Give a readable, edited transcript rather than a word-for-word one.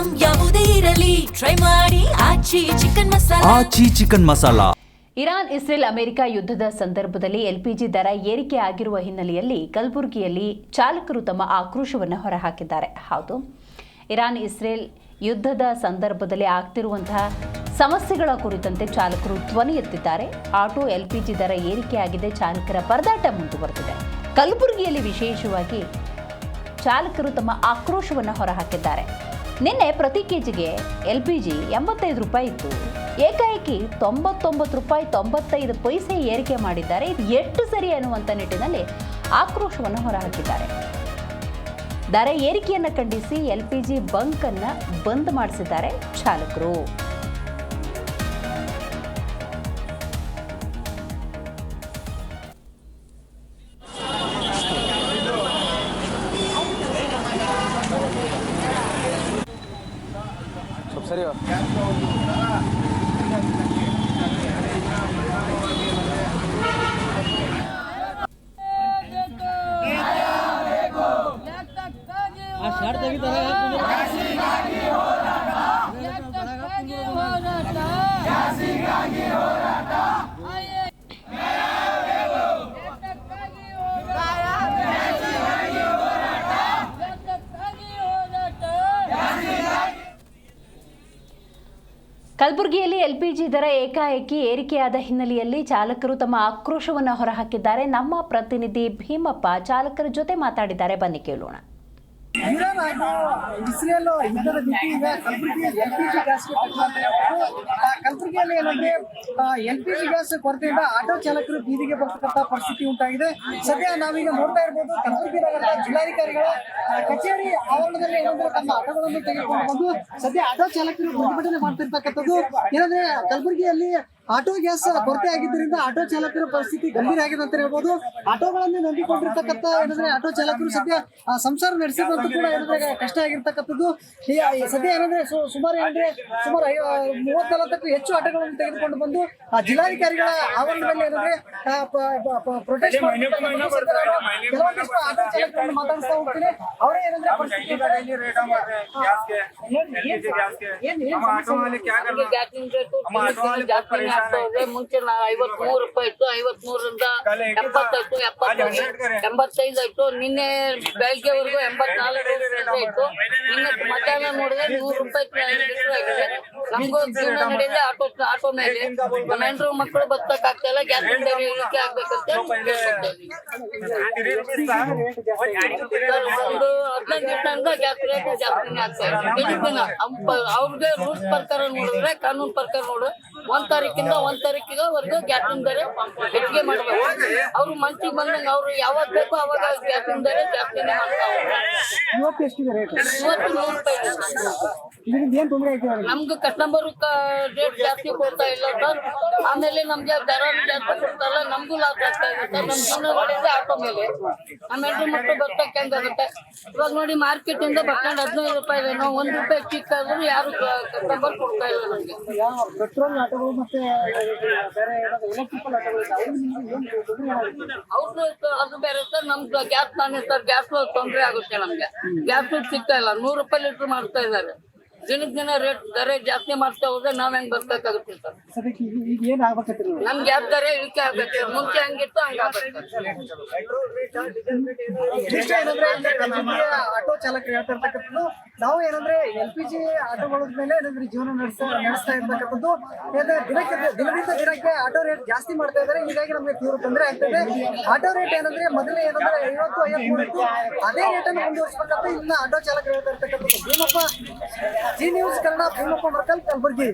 Item ಯಾವುದೇ ಇರಲಿ try ಮಾಡಿ Aachi chicken masala. Iran Israel America ಯುದ್ಧದ ಸಂದರ್ಭದಲ್ಲಿ ಎಲ್ಪಿಜಿ ದರ ಏರಿಕೆ ಆಗಿರುವ ಹಿನ್ನೆಲೆಯಲ್ಲಿ ಕಲಬುರಗಿಯಲ್ಲಿ ಚಾಲಕರು ತಮ್ಮ ಆಕ್ರೋಶವನ್ನು ಹೊರಹಾಕಿದ್ದಾರೆ. ಹೌದು, ಇರಾನ್ ಇಸ್ರೇಲ್ ಯುದ್ಧದ ಸಂದರ್ಭದಲ್ಲಿ ಆಗ್ತಿರುವಂತಹ ಸಮಸ್ಯೆಗಳ ಕುರಿತಂತೆ ಚಾಲಕರು ಧ್ವನಿ ಎತ್ತಿದ್ದಾರೆ. ಆಟೋ ಎಲ್ಪಿಜಿ ದರ ಏರಿಕೆಯಾಗಿದೆ, ಚಾಲಕರ ಪರದಾಟ ಮುಂದುವರೆದಿದೆ. ಕಲಬುರಗಿಯಲ್ಲಿ ವಿಶೇಷವಾಗಿ ಚಾಲಕರು ತಮ್ಮ ಆಕ್ರೋಶವನ್ನು ಹೊರಹಾಕಿದ್ದಾರೆ. ನಿನ್ನೆ ಪ್ರತಿ ಕೆಜಿಗೆ ಎಲ್ಪಿಜಿ 85 ರೂಪಾಯಿ ಇತ್ತು, ಏಕಾಏಕಿ 99 ರೂಪಾಯಿ 95 ಪೈಸೆ ಏರಿಕೆ ಮಾಡಿದ್ದಾರೆ. ಇದು ಎಷ್ಟು ಸರಿ ಅನ್ನುವಂಥ ನಿಟ್ಟಿನಲ್ಲಿ ಆಕ್ರೋಶವನ್ನು ಹೊರಹಾಕಿದ್ದಾರೆ. ದರ ಏರಿಕೆಯನ್ನು ಖಂಡಿಸಿ ಎಲ್ಪಿಜಿ ಬಂಕ್ ಅನ್ನು ಬಂದ್ ಮಾಡಿಸಿದ್ದಾರೆ ಚಾಲಕರು. ಸರಿ ಕಲಬುರಗಿಯಲ್ಲಿ ಎಲ್ಪಿಜಿ ದರ ಏಕಾಏಕಿ ಏರಿಕೆಯಾದ ಹಿನ್ನೆಲೆಯಲ್ಲಿ ಚಾಲಕರು ತಮ್ಮ ಆಕ್ರೋಶವನ್ನು ಹೊರಹಾಕಿದ್ದಾರೆ. ನಮ್ಮ ಪ್ರತಿನಿಧಿ ಭೀಮಪ್ಪ ಚಾಲಕರ ಜೊತೆ ಮಾತಾಡಿದ್ದಾರೆ, ಬನ್ನಿ ಕೇಳೋಣ. ಇರಾನ್ ಹಾಗೂ ಇಸ್ರೇಲ್ ಯುದ್ಧದ ಭೀತಿ ಈಗ ಕಲಬುರಗಿ ಎಲ್ಪಿಜಿ ಗ್ಯಾಸ್ಗೆ ಕಲಬುರಗಿಯಲ್ಲಿ ಏನಂದ್ರೆ ಎಲ್ಪಿಜಿ ಗ್ಯಾಸ್ ಕೊರತೆಯಿಂದ ಆಟೋ ಚಾಲಕರು ಬೀದಿಗೆ ಬರ್ತಕ್ಕಂಥ ಪರಿಸ್ಥಿತಿ ಉಂಟಾಗಿದೆ. ಸದ್ಯ ನಾವೀಗ ನೋಡ್ತಾ ಇರ್ಬೋದು, ಕಲಬುರಗಿ ನಗರದ ಜಿಲ್ಲಾಧಿಕಾರಿಗಳ ಕಚೇರಿ ಆವರಣದಲ್ಲಿ ಏನಂದ್ರೆ ತಮ್ಮ ಆಟೋಗಳನ್ನು ತೆಗೆದುಕೊಂಡು ಬಂದು ಸದ್ಯ ಆಟೋ ಚಾಲಕರು ಪ್ರತಿಭಟನೆ ಮಾಡ್ತಿರ್ತಕ್ಕಂಥದ್ದು. ಏನಂದ್ರೆ ಕಲಬುರಗಿಯಲ್ಲಿ ಆಟೋ ಗ್ಯಾಸ್ ಕೊರತೆ ಆಗಿದ್ದರಿಂದ ಆಟೋ ಚಾಲಕರ ಪರಿಸ್ಥಿತಿ ಗಂಭೀರ ಆಗಿದೆ ಅಂತ ಹೇಳ್ಬೋದು. ಆಟೋಗಳನ್ನೇ ನಂಬಿಕೊಂಡಿರ್ತಕ್ಕಂಥ ಏನಂದ್ರೆ ಆಟೋ ಚಾಲಕರು ಸದ್ಯ ಸಂಸಾರ ನಡೆಸಿದಂತೂ ಕೂಡ ಏನಂದ್ರೆ ಕಷ್ಟ ಆಗಿರ್ತಕ್ಕಂಥದ್ದು. ಸದ್ಯ ಏನಂದ್ರೆ ಸುಮಾರು 30-40ಕ್ಕೂ ಹೆಚ್ಚು ಆಟೋಗಳನ್ನು ತೆಗೆದುಕೊಂಡು ಬಂದು ಜಿಲ್ಲಾಧಿಕಾರಿಗಳ ಆವರಣದಲ್ಲಿ ಏನಂದ್ರೆ ಪ್ರೊಟೆಸ್ಟ್ ಕೆಲವೊಂದಿಷ್ಟು ಆಟೋ ಚಾಲಕರನ್ನು ಮಾತಾಡಿಸ್ತಾ ಹೋಗ್ತೀನಿ. ಅವರೇ ಏನಂದ್ರೆ ಮುಂಚೆ 53 ರೂಪಾಯಿ ಇತ್ತು, 53ರಿಂದ 70 ಆಯ್ತು, 75 ಆಯ್ತು. ನಿನ್ನೆ ಬೆಳಗ್ಗೆವರೆಗೂ 84 ಇತ್ತು. ನಿನ್ನೆ ಮಧ್ಯಾಹ್ನ ನೋಡಿದ್ರೆ 100 ರೂಪಾಯಿ ಆಗಿದೆ. ನಮಗೂ ಜೀವನ ನಡೆಯಲ್ಲ ಆಟೋ ಮೇಲೆ. ಹೆಣ್ಣು ಮಕ್ಕಳು ಬದುಕಕ್ಕೆ ಆಗ್ತಾ ಇಲ್ಲ, ಗ್ಯಾಸ್ ಇಳಿಕೆ ಆಗ್ಬೇಕಂತ 15 ದಿವಸದಿಂದ ಗ್ಯಾಸ್ ರೇಟ್ ಜಾಸ್ತಿನೇ ಆಗ್ತಾ ಇದೆ. ಅವ್ರಿಗೆ ರೂಲ್ಸ್ ಪ್ರಕಾರ ನೋಡಿದ್ರೆ, ಕಾನೂನು ಪ್ರಕಾರ ನೋಡಿದ್ರೆ 1 ತಾರೀಕಿಂದ 1 ತಾರೀಕಿಗವರೆಗೂ ಗ್ಯಾಸಿನ ದರ ಹೆಚ್ಚಿಗೆ ಮಾಡ್ಬೇಕು. ಅವ್ರು ಮನ್ಸಿಗೆ ಬಂದಂಗ ಅವ್ರು ಯಾವಾಗ ಬೇಕು ಅವಾಗ ಗ್ಯಾಸಿನ ದರ ಜಾಸ್ತಿನೇ ಮಾಡ್ತಾರೆ. 100 ರೂಪಾಯಿ ನಮ್ಗೆ ಕಸ್ಟಮರ್ ರೇಟ್ ಜಾಸ್ತಿ ಕೊಡ್ತಾ ಇಲ್ಲ ಸರ್. ಆಮೇಲೆ ನಮ್ಗೆ ದರ ಜಾಸ್ತಿ ಕೊಡ್ತಾರಲ್ಲ, ನಮ್ಗೂ ಲಾಸ್ ಆಗ್ತಾ ಇದೆ ಸರ್. ನಮ್ ಜೀವನ ಮಾಡಿದ್ರೆ ಆಟೋ ಮೇಲೆ. ಆಮೇಲೆ ಮಕ್ಕಳು ಬರ್ತಕ್ಕೆ ಹೆಂಗಾಗುತ್ತೆ. ಇವಾಗ ನೋಡಿ, ಮಾರ್ಕೆಟ್ ಇಂದ ಬಸ್ಟ್ಯಾಂಡ್ 15 ರೂಪಾಯಿ ಇದೆ. ನಾವು 1 ರೂಪಾಯಿ ಚಿಕ್ಕ ಆದ್ರೂ ಯಾರು ಕಸ್ಟಮರ್ ಕೊಡ್ತಾ ಇಲ್ಲ ನಮ್ಗೆ. ಪೆಟ್ರೋಲ್ ಆಟೋಗಳು ಮತ್ತೆ ಎಲೆಕ್ಟ್ರಿಕಲ್ ಅವ್ರದ್ದು ಅದು ಬೇರೆ ಸರ್. ನಮ್ದು ಗ್ಯಾಸ್ ತಾನೇ ಸರ್, ಗ್ಯಾಸ್ ತೊಂದರೆ ಆಗುತ್ತೆ ನಮ್ಗೆ. ಗ್ಯಾಸ್ ಸಿಗ್ತಾ ಇಲ್ಲ, 100 ರೂಪಾಯಿ ಲೀಟರ್ ಮಾಡ್ತಾ ಇದ್ದಾರೆ. ದಿನಕ್ಕೆ ದಿನ ರೇಟ್ ದರ ಜಾಸ್ತಿ ಮಾಡ್ತಾ ಹೋದ್ರೆ ನಾವ್ ಹೆಂಗ್ ಬರ್ಬೇಕಾಗುತ್ತೆ ಸರ್. ನಮ್ ಗ್ಯಾಸ್ ದರ ಇಳಿಕೆ ಆಗ್ಬೇಕು. ಮುಂಚೆ ಹಂಗಿತ್ತು ಹಂಗಾಗ್ಬೇಕು. ಆಟೋ ಚಾಲಕರು ಹೇಳ್ತಾ ಇರ್ತಕ್ಕಂಥದ್ದು, ನಾವು ಏನಂದ್ರೆ LPG ಆಟೋಗಳ ಮೇಲೆ ಏನಂದ್ರೆ ಜೀವನ ನಡೆಸ್ತಾ ಇರ್ತಕ್ಕಂಥದ್ದು. ದಿನದಿಂದ ದಿನಕ್ಕೆ ಆಟೋ ರೇಟ್ ಜಾಸ್ತಿ ಮಾಡ್ತಾ ಇದ್ದಾರೆ. ಹೀಗಾಗಿ ನಮ್ಗೆ ತೀವ್ರ ತೊಂದರೆ ಆಗ್ತದೆ. ಆಟೋ ರೇಟ್ ಏನಂದ್ರೆ ಮೊದಲೇ ಏನಂದ್ರೆ 50-53 ಇತ್ತು, ಅದೇ ರೇಟನ್ನು ಮುಂದುವರಿಸಬೇಕಂತ ಇನ್ನ ಆಟೋ ಚಾಲಕರು ಹೇಳ್ತಾ ಇರ್ತಕ್ಕಂಥದ್ದು. ಭೀಮಪ್ಪ, ಜಿ ನ್ಯೂಸ್ ಕನ್ನಡ, ಭೀಮಪ್ಪ ಮರ್ಕಲ್, ಕಲಬುರಗಿ.